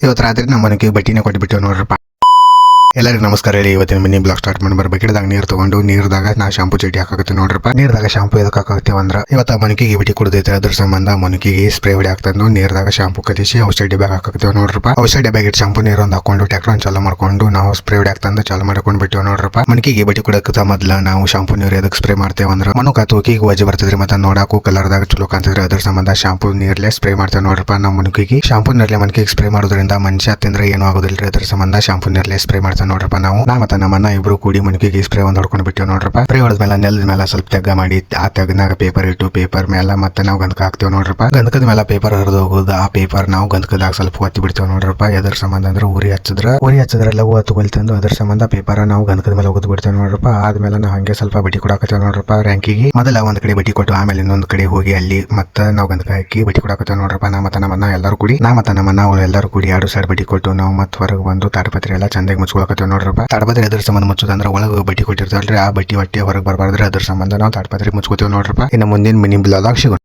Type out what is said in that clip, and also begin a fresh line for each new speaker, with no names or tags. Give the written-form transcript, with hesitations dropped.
ಇವತ್ತು ರಾತ್ರಿ ನಮ್ಮ ಮನೆಗೆ ಬಟ್ಟಿನೇ ಕೊಟ್ಬಿಟ್ಟು ನೋಡ್ರಪ್ಪ. ಎಲ್ಲರಿಗೂ ನಮಸ್ಕಾರ ಹೇಳಿ. ಇವತ್ತಿನ ಮಿನಿ ಬ್ಲಾಗ್ ಸ್ಟಾರ್ಟ್ ಮಾಡಿ ಬಕೆಟ್ದಾಗ ನೀರು ತಗೊಂಡು ನೀರ್ದಾಗ ನಾ ಶಾಂಪೂ ಚೀಟಿ ಹಾಕತ್ತೆ ನೋಡ್ರಪ್ಪ. ನೀರ್ದಾಗ ಶಾಂಪೂ ಎದಕ್ಕೆ ಹಾಕತ್ತೀವಿ ಅಂದ್ರ ಇವತ್ತ ಮನಕಿಗೆ ಬಟ್ಟಿ ಕುಡ್ದೈತೆ, ಅದ್ರ ಸಂಬಂಧ ಮನಕಿಗೆ ಸ್ಪ್ರೇ ಹೊಡಿ ಹಾಕ್ತಂದು ನೀರ್ದಾಗ ಶಾಂಪೂ ಕಲಿಸಿ ಔಷಧಿ ಬ್ಯಾಗ್ ಹಾಕತ್ತೀವಿ ನೋಡ್ರಪ್ಪ. ಔಷಧಿ ಬ್ಯಾಗ್ ಇಟ್ಟು ಶಾಂಪೂ ನೀರು ಒಂದು ಹಾಕೊಂಡು ಟ್ಯಾಕ್ಟರ್ ಒಂದು ಚಾಲು ಮಾಡ್ಕೊಂಡು ನಾವು ಸ್ಪ್ರೇ ಹೊಡಿ ಹಾಕ್ತಂದು ಚಾಲು ಮಾಡ್ಕೊಂಡು ಬಿಟ್ಟಿವಿ ನೋಡ್ರಪ್ಪ. ಮನಕಿಗೆ ಬಟ್ಟಿ ಕುಡಕ ಮೊದ್ಲ ನಾವು ಶಾಂಪೂ ನೀರು ಎದಕ್ಕೆ ಸ್ಪ್ರೇ ಮಾಡ್ತೇವೆ ಅಂದ್ರೆ ಮನುಕ ತೂಕಿಗೆ ವಜೆ ಬರ್ತದ್ರಿ, ಮತ್ತೆ ನೋಡಾಕು ಕಲರ್ದಾಗ ಚಲೋ ಕಾಣ್ತಿದ್ರಿ. ಅದ್ರ ಸಂಬಂಧ ಶಾಂಪೂ ನೀರ್ಲೆ ಸ್ಪ್ರೇ ಮಾಡ್ತೇವೆ ನೋಡ್ರಪ್ಪ. ನಮ್ಮ ಮನಕಿಗೆ ಶಾಂಪೂ ನೀರ್ಲೆ ಮನಕಿಗೆ ಸ್ಪ್ರೇ ಮಾಡೋದ್ರಿಂದ ಮನುಷ್ಯ ತಿಂದ್ರೆ ಏನೂ ಆಗೋದಿಲ್ರಿ. ಅದ್ರ ಸಂಬಂಧ ಶಾಂಪೂ ನೀರ್ಲೆ ಸ್ಪ್ರೇ ಮಾಡ್ತೇವೆ ನೋಡ್ರಪ್ಪ. ನಾವು ಮತ್ತೆ ನಮ್ಮನ್ನ ಇಬ್ರು ಕೂಡಿ ಮನಕಿಗೆ ಸ್ಪ್ರೇ ಒಂದು ಹೊಡ್ಕೊಂಡು ಬಿಟ್ಟಿವಿ ನೋಡ್ರಪ್ಪ. ಸ್ಪ್ರೇ ಹೊಡೆದ್ಮೇಲೆ ನೆಲದ ಮೇಲೆ ಸ್ವಲ್ಪ ತೆಗ್ಗ ಮಾಡಿ ಆ ತೆಗ್ನಾಗ ಪೇಪರ್ ಇಟ್ಟು ಪೇಪರ್ ಮೇಲೆ ಮತ್ತೆ ನಾವು ಗಂಧಕ ಹಾಕ್ತೇವೆ ನೋಡ್ರಪ್ಪ. ಗಂಧಕದ ಮೇಲೆ ಪೇಪರ್ ಹರಿದು ಹೋಗೋದು, ಆ ಪೇಪರ್ ನಾವು ಗಂಧಕದಾಗ ಸ್ವಲ್ಪ ಒತ್ತಿ ಬಿಡ್ತೇವೆ ನೋಡ್ರಪ್ಪ. ಎದ್ರ ಸಂಬಂಧ ಅಂದ್ರೆ ಉರಿ ಹಚ್ಚಿದ್ರೆಲ್ಲ ಹೊತ್ತುಕೊಳ್ತಂದು ಅದ್ರ ಸಂಬಂಧ ಪೇಪರ್ ನಾವು ಗಂಧಕದ ಮೇಲೆ ಹೋಗೋದು ಬಿಡ್ತೇವೆ ನೋಡ್ರಪ್ಪ. ಆದ್ಮೇಲೆ ನಾವು ಹಂಗೆ ಸ್ವಲ್ಪ ಬಟ್ಟಿ ಕೊಡಾಕತ್ತೇವೆ ನೋಡ್ರಪ್ಪ. ರ್ಯಾಂಕಿಗೆ ಮೊದಲ ಒಂದ್ ಕಡೆ ಬಟ್ಟಿ ಕೊಟ್ಟು ಆಮೇಲೆ ಇನ್ನೊಂದ್ ಕಡೆ ಹೋಗಿ ಅಲ್ಲಿ ಮತ್ತೆ ನಾವು ಗಂಧಕ ಹಾಕಿ ಬಟ್ಟಿ ಕೊಡಾಕತ್ತೇವೆ ನೋಡ್ರಪ್ಪ. ನಮ್ಮನ್ನ ಎಲ್ಲರೂ ಕೂಡಿ ಎಲ್ಲರೂ ಕೂಡಿ 2 ಸೈಡ್ ಬಟ್ಟಿ ಕೊಟ್ಟು ನಾವು ಮತ್ತೆ ಹೊರಗೆ ಬಂದು ತಾಡಪತ್ರಿ ಎಲ್ಲ ಚಂದಾಗಿ ಮುಚ್ಕೊಳಕತ್ತೇವೆ ನೋಡ್ರಪ್ಪ. ತಾಡಪತ್ರಿ ಎದ್ರ ಸಂಬಂಧ ಮುಚ್ಚೋದಂದ್ರೆ ಒಳಗೆ ಬಟ್ಟಿ ಕೊಟ್ಟಿರ್ತಾರಲ್ರಿ, ಆ ಬಟ್ಟಿ ಹೊಟ್ಟೆ ಹೊರಗೆ ಬರಬಾರ್ದ್ರೆ ಅದ್ರ ಸಂಬಂಧ ನಾವು ತಾಡಪತ್ರಿ ಮುಚ್ಕೋತೇವೆ ನೋಡ್ರಪ್ಪ. ಇನ್ನು ಮುಂದಿನ ಮಿನಿ ಬ್ಲಾಗ್ ಸಿಗೋಣ.